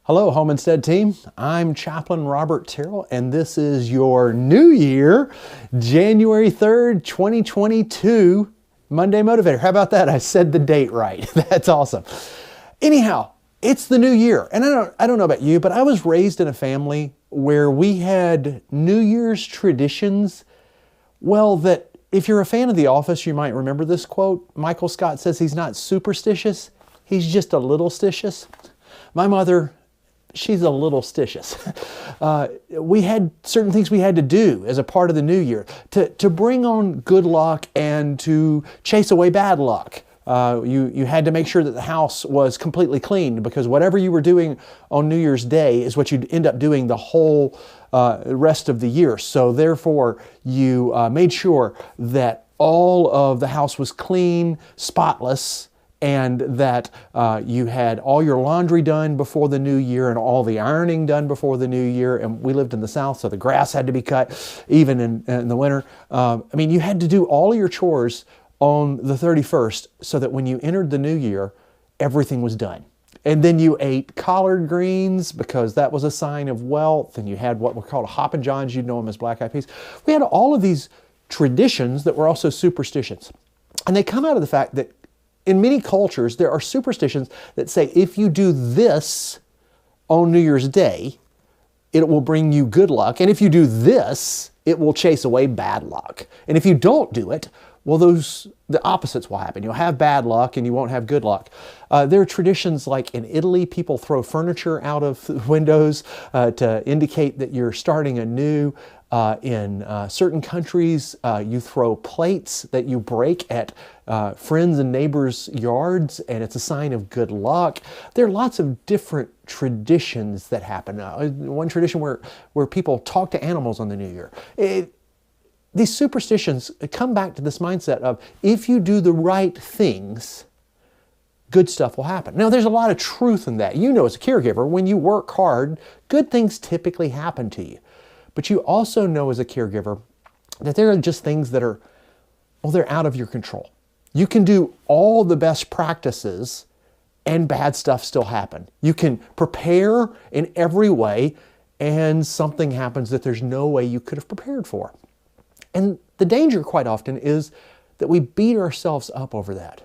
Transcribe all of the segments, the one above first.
Hello, Homestead team. I'm Chaplain Robert Terrell, and this is your New Year, January 3rd, 2022, Monday Motivator. How about that? I said the date right. That's awesome. Anyhow, it's the new year, and I don't know about you, but I was raised in a family where we had New Year's traditions. Well, that if you're a fan of The Office, you might remember this quote. Michael Scott says he's not superstitious, he's just a little stitious. My mother, she's a little stitious. We had certain things we had to do as a part of the new year to bring on good luck and to chase away bad luck. You had to make sure that the house was completely cleaned, because whatever you were doing on New Year's Day is what you'd end up doing the whole rest of the year. So therefore, you made sure that all of the house was clean, spotless, and that you had all your laundry done before the new year and all the ironing done before the new year. And we lived in the South, so the grass had to be cut even in the winter. You had to do all of your chores on the 31st so that when you entered the new year, everything was done. And then you ate collard greens because that was a sign of wealth. And you had what were called Hoppin' Johns, you'd know them as black eyed peas. We had all of these traditions that were also superstitions. And they come out of the fact that in many cultures, there are superstitions that say if you do this on New Year's Day, it will bring you good luck. And if you do this, it will chase away bad luck. And if you don't do it, well, the opposites will happen. You'll have bad luck and you won't have good luck. There are traditions like in Italy, people throw furniture out of windows to indicate that you're starting anew. In certain countries, you throw plates that you break at friends and neighbors' yards, and it's a sign of good luck. There are lots of different traditions that happen. One tradition where people talk to animals on the New Year. These superstitions come back to this mindset of if you do the right things, good stuff will happen. Now, there's a lot of truth in that. You know, as a caregiver, when you work hard, good things typically happen to you. But you also know as a caregiver that there are just things that are, well, they're out of your control. You can do all the best practices and bad stuff still happen. You can prepare in every way and something happens that there's no way you could have prepared for. And the danger quite often is that we beat ourselves up over that.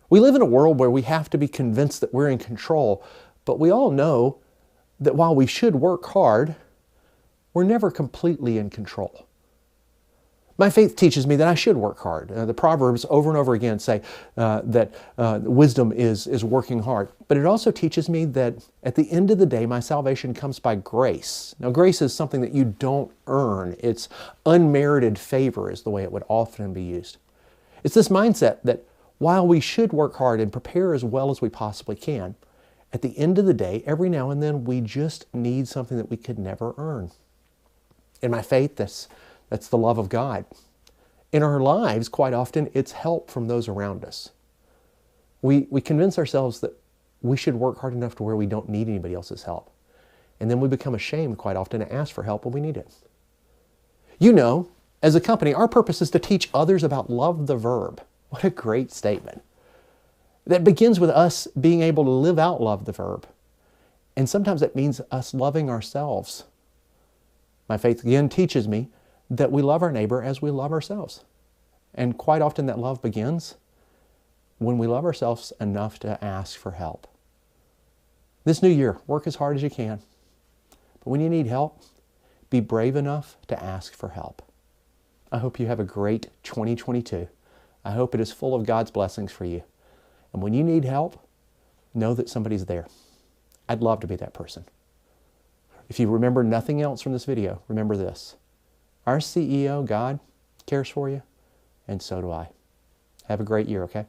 We live in a world where we have to be convinced that we're in control, but we all know that while we should work hard, we're never completely in control. My faith teaches me that I should work hard. The Proverbs over and over again say that wisdom is working hard. But it also teaches me that at the end of the day, my salvation comes by grace. Now, grace is something that you don't earn. It's unmerited favor is the way it would often be used. It's this mindset that while we should work hard and prepare as well as we possibly can, at the end of the day, every now and then, we just need something that we could never earn. In my faith, that's the love of God. In our lives, quite often, it's help from those around us. We convince ourselves that we should work hard enough to where we don't need anybody else's help. And then we become ashamed quite often to ask for help when we need it. You know, as a company, our purpose is to teach others about love the verb. What a great statement. That begins with us being able to live out love the verb. And sometimes that means us loving ourselves. My faith again teaches me that we love our neighbor as we love ourselves. And quite often that love begins when we love ourselves enough to ask for help. This new year, work as hard as you can. But when you need help, be brave enough to ask for help. I hope you have a great 2022. I hope it is full of God's blessings for you. And when you need help, know that somebody's there. I'd love to be that person. If you remember nothing else from this video, remember this. Our CEO, God, cares for you, and so do I. Have a great year, okay?